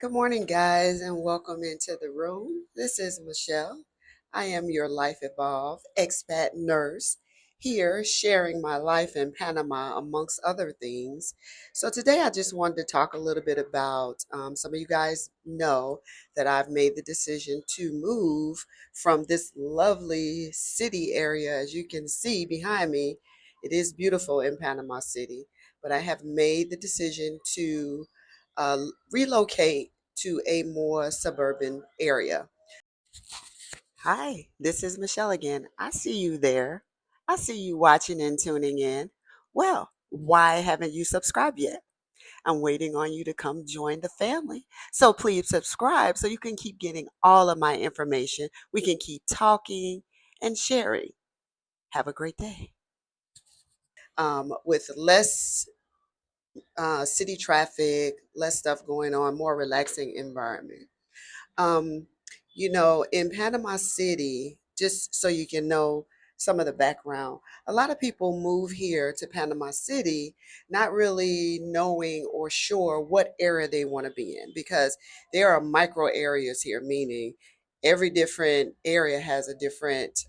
Good morning, guys, and welcome into the room. This is Michelle. I am your Life Evolve expat nurse here sharing my life in Panama, amongst other things. So, today I just wanted to talk a little bit about some of you guys know that I've made the decision to move from this lovely city area. As you can see behind me, it is beautiful in Panama City, but I have made the decision to relocate to a more suburban area. Hi, this is Michelle again. I see you there. I see you watching and tuning in. Well, why haven't you subscribed yet? I'm waiting on you to come join the family. So please subscribe so you can keep getting all of my information. We can keep talking and sharing. Have a great day. With less city traffic, less stuff going on, more relaxing environment. Um, in Panama City, just so you can know some of the background, a lot of people move here to Panama City not really knowing or sure what area they want to be in because there are micro areas here, meaning every different area has a different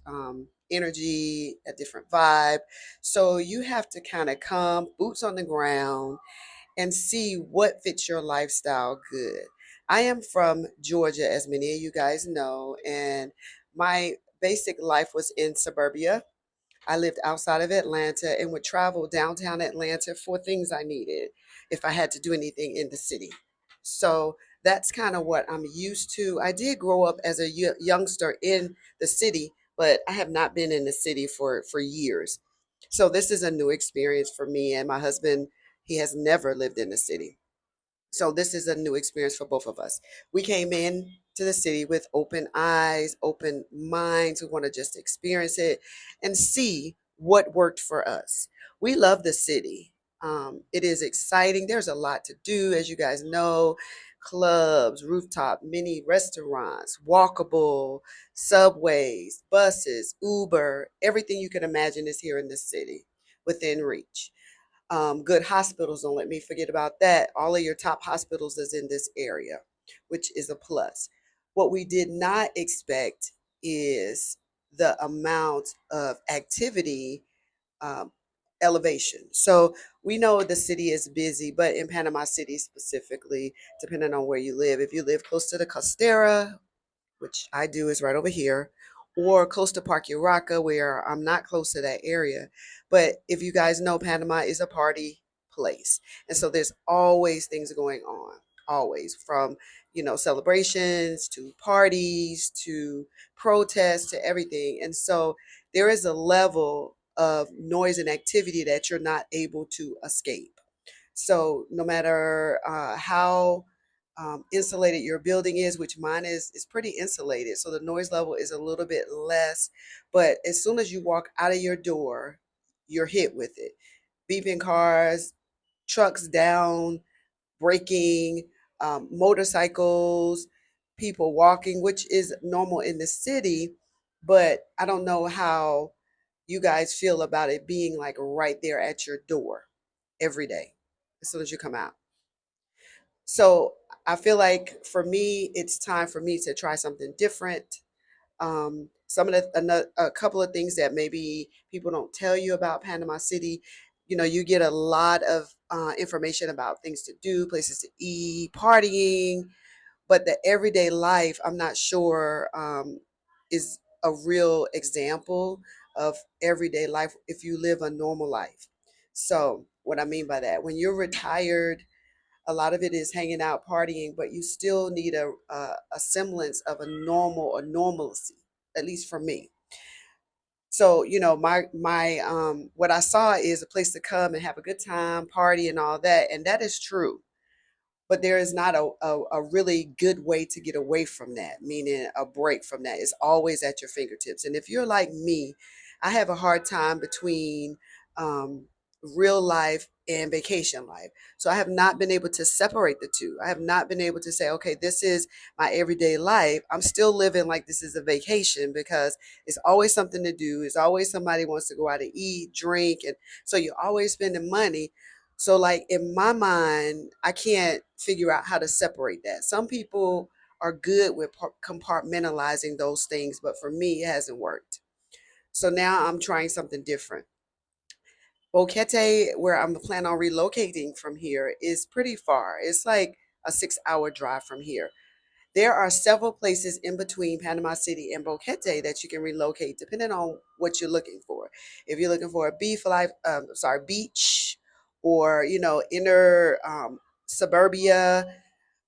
energy, a different vibe. So you have to kind of come boots on the ground and see what fits your lifestyle good. I am from Georgia, as many of you guys know, and my basic life was in suburbia. I lived outside of Atlanta and would travel downtown Atlanta for things I needed if I had to do anything in the city. So that's kind of what I'm used to. I did grow up as a youngster in the city, but I have not been in the city for years. So this is a new experience for me and my husband. He has never lived in the city. So this is a new experience for both of us. We came in to the city with open eyes, open minds. We want to just experience it and see what worked for us. We love the city. It is exciting. There's a lot to do, as you guys know. Clubs, rooftop, mini restaurants, walkable, subways, buses, Uber, everything you can imagine is here in the city within reach. Good hospitals, don't let me forget about that. All of your top hospitals is in this area, which is a plus. What we did not expect is the amount of activity, um, elevation. So we know the city is busy, but in Panama City specifically, depending on where you live, if you live close to the Costera, which I do is right over here, or close to Parque Uraca, where I'm not close to that area. But if you guys know, Panama is a party place. And so there's always things going on, always from, celebrations to parties to protests to everything. And so there is a level of noise and activity that you're not able to escape. So no matter how insulated your building is, which mine is pretty insulated, so the noise level is a little bit less. But as soon as you walk out of your door, you're hit with it. Beeping cars, trucks down, braking, motorcycles, people walking, which is normal in the city. But I don't know how you guys feel about it being like right there at your door every day as soon as you come out. So I feel like for me, it's time for me to try something different. Some of a couple of things that maybe people don't tell you about Panama City. You get a lot of information about things to do, places to eat, partying, but the everyday life, I'm not sure, is a real example of everyday life if you live a normal life. So, what I mean by that, when you're retired, a lot of it is hanging out, partying, but you still need a semblance of a normal or normalcy, at least for me. So, my what I saw is a place to come and have a good time, party, and all that, and that is true. But there is not a really good way to get away from that, meaning a break from that. It's always at your fingertips. And if you're like me, I have a hard time between um, real life and vacation life. So I have not been able to separate the two. I have not been able to say, okay, this is my everyday life. I'm still living like this is a vacation because it's always something to do. It's always somebody wants to go out and eat, drink. And so you're always spending money, So, like in my mind, I can't figure out how to separate that. Some people are good with compartmentalizing those things, but for me, it hasn't worked. So now I'm trying something different. Boquete, where I'm planning on relocating from here, is pretty far. It's like a 6 hour drive from here. There are several places in between Panama City and Boquete that you can relocate depending on what you're looking for. If you're looking for a beach, or inner suburbia.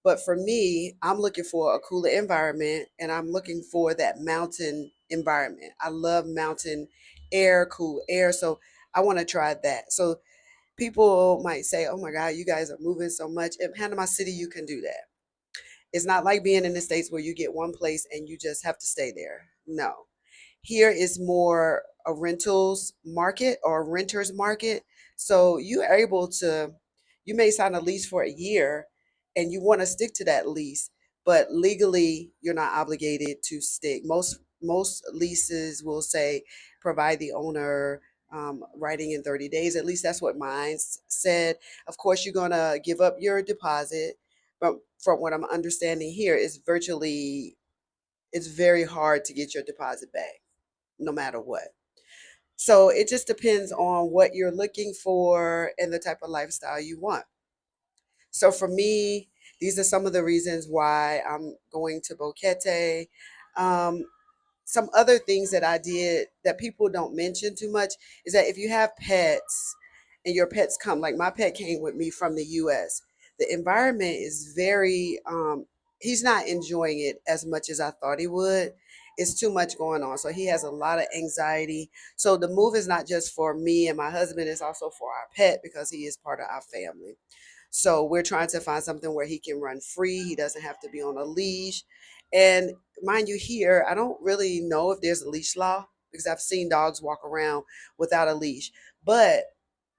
But for me, I'm looking for a cooler environment, and I'm looking for that mountain environment. I love mountain air, cool air. So I want to try that. So people might say, oh my God, you guys are moving so much. In Panama City, you can do that. It's not like being in the States where you get one place and you just have to stay there. No. Here is more a rentals market or a renters market. So you are able to, you may sign a lease for a year and you want to stick to that lease, but legally you're not obligated to stick. Most leases will say provide the owner writing in 30 days. At least that's what mine said. Of course, you're going to give up your deposit. But from what I'm understanding here, it's very hard to get your deposit back no matter what. So it just depends on what you're looking for and the type of lifestyle you want. So for me, these are some of the reasons why I'm going to Boquete. Um, some other things that I did that people don't mention too much is that if you have pets and your pets come, like my pet came with me from the US, the environment is very, he's not enjoying it as much as I thought he would. It's too much going on. So he has a lot of anxiety. So the move is not just for me and my husband, it's also for our pet because he is part of our family. So we're trying to find something where he can run free. He doesn't have to be on a leash. And mind you, here, I don't really know if there's a leash law because I've seen dogs walk around without a leash. But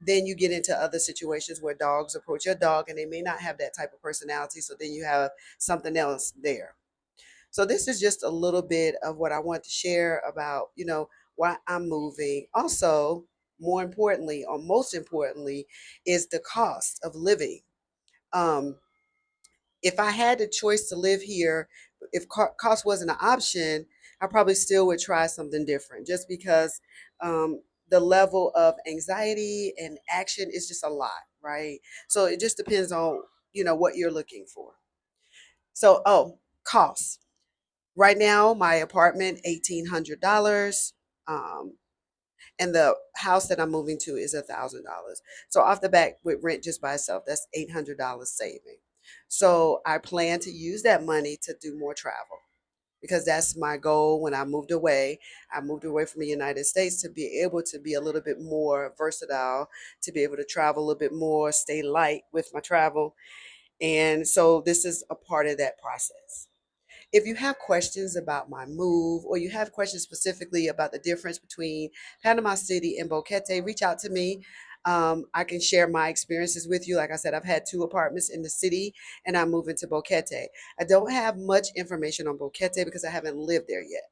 then you get into other situations where dogs approach your dog and they may not have that type of personality. So then you have something else there. So this is just a little bit of what I want to share about, why I'm moving. Also, more importantly, or most importantly, is the cost of living. Um, if I had the choice to live here, if cost wasn't an option, I probably still would try something different just because the level of anxiety and action is just a lot, right? So it just depends on, what you're looking for. So, costs. Right now, my apartment, $1,800. Um, and the house that I'm moving to is $1,000. So off the back with rent just by itself, that's $800 saving. So I plan to use that money to do more travel because that's my goal. When I moved away from the United States to be able to be a little bit more versatile, to be able to travel a little bit more, stay light with my travel. And so this is a part of that process. If you have questions about my move or you have questions specifically about the difference between Panama City and Boquete, reach out to me. I can share my experiences with you. Like I said, I've had two apartments in the city and I'm moving to Boquete. I don't have much information on Boquete because I haven't lived there yet.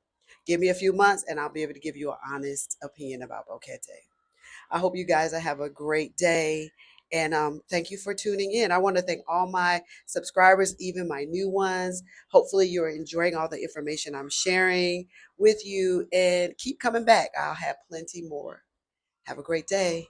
Give me a few months and I'll be able to give you an honest opinion about Boquete. I hope you guys have a great day. And thank you for tuning in. I want to thank all my subscribers, even my new ones. Hopefully, you're enjoying all the information I'm sharing with you and keep coming back. I'll have plenty more. Have a great day.